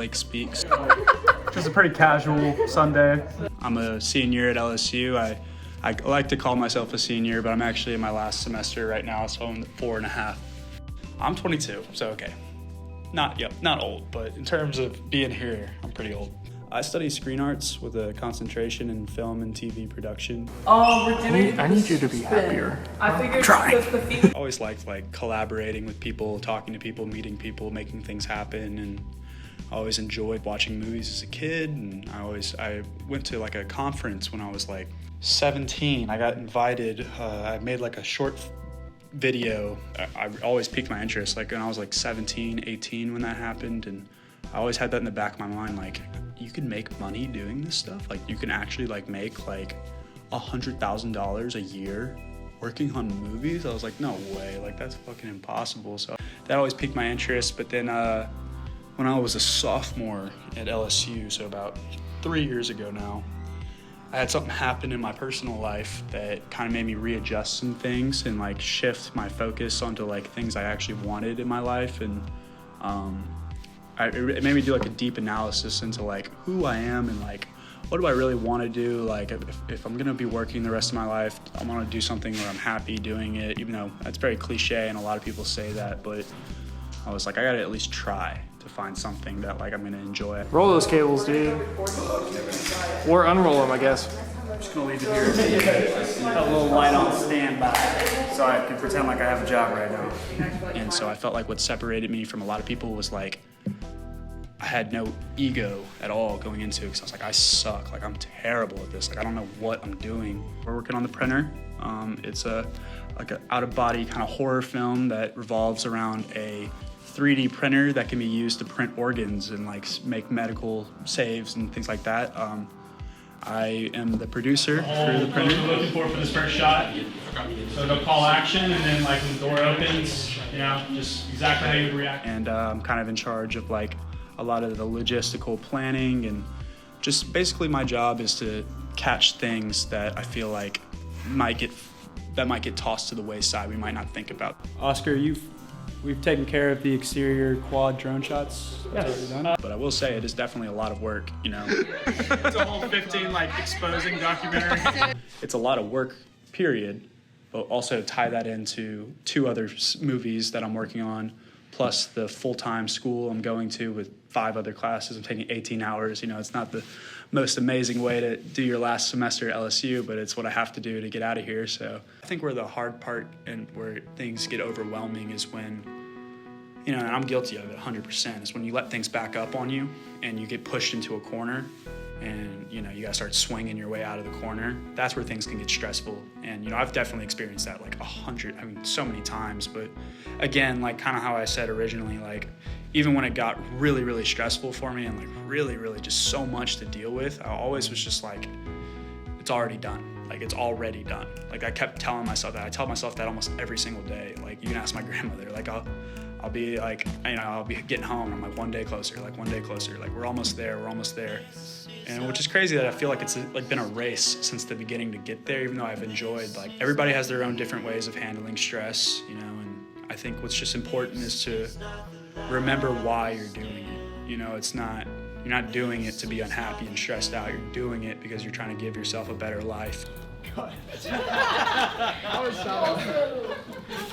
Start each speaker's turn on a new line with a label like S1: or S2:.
S1: Mike speaks.
S2: Just a pretty casual Sunday.
S1: I'm a senior at LSU. I like to call myself a senior, but I'm actually in my last semester right now, so I'm 4.5. I'm 22, so okay. Not old, but in terms of being here, I'm pretty old. I study screen arts with a concentration in film and TV production.
S2: I need you to be happier.
S3: I'm
S2: trying.
S1: I always liked collaborating with people, talking to people, meeting people, making things happen, and I always enjoyed watching movies as a kid. And I went to a conference when I was 17. I got invited. I made a short video. I always piqued my interest when I was 17, 18 when that happened, and I always had that in the back of my mind, you can make money doing this stuff. You can actually make $100,000 a year working on movies. I was no way, that's fucking impossible. So that always piqued my interest. But then when I was a sophomore at LSU, so about 3 years ago now, I had something happen in my personal life that kind of made me readjust some things and shift my focus onto things I actually wanted in my life. And it made me do a deep analysis into who I am and what do I really want to do. If I'm gonna be working the rest of my life, I want to do something where I'm happy doing it, even though that's very cliche and a lot of people say that. But I was I gotta at least try to find something that I'm gonna enjoy.
S2: Roll those cables, dude. Or unroll them, I guess.
S1: I'm just gonna leave it here. Got a little light on standby, so I can pretend I have a job right now. And so I felt what separated me from a lot of people was I had no ego at all going into it, because I was I suck, I'm terrible at this, I don't know what I'm doing. We're working on the printer. It's an out-of-body kind of horror film that revolves around a 3D printer that can be used to print organs and make medical saves and things like that. I am the producer for the printer.
S4: What you're looking for this first shot. So no call action, and then when the door opens, just exactly how you would react.
S1: And I'm kind of in charge of a lot of the logistical planning, and just basically my job is to catch things that I feel might get tossed to the wayside we might not think about.
S5: Oscar, we've taken care of the exterior quad drone shots.
S1: Yes. But I will say it is definitely a lot of work,
S4: It's a whole 15 exposing documentary.
S1: It's a lot of work, period, but also tie that into 2 other movies that I'm working on, plus the full-time school I'm going to with 5 other classes. I'm taking 18 hours. It's not the most amazing way to do your last semester at LSU, but it's what I have to do to get out of here. So I think where the hard part and where things get overwhelming is when, and I'm guilty of it 100%, is when you let things back up on you and you get pushed into a corner and, you gotta start swinging your way out of the corner. That's where things can get stressful. And, I've definitely experienced that so many times. But again, kind of how I said originally, even when it got really, really stressful for me and really, really just so much to deal with, I always was just it's already done. It's already done. I kept telling myself that. I tell myself that almost every single day. You can ask my grandmother, I'll be I'll be getting home and I'm one day closer, one day closer. We're almost there, And which is crazy that I feel it's been a race since the beginning to get there, even though I've enjoyed, everybody has their own different ways of handling stress, and I think what's just important is to remember why you're doing it. You're not doing it to be unhappy and stressed out. You're doing it because you're trying to give yourself a better life.
S2: That was solid.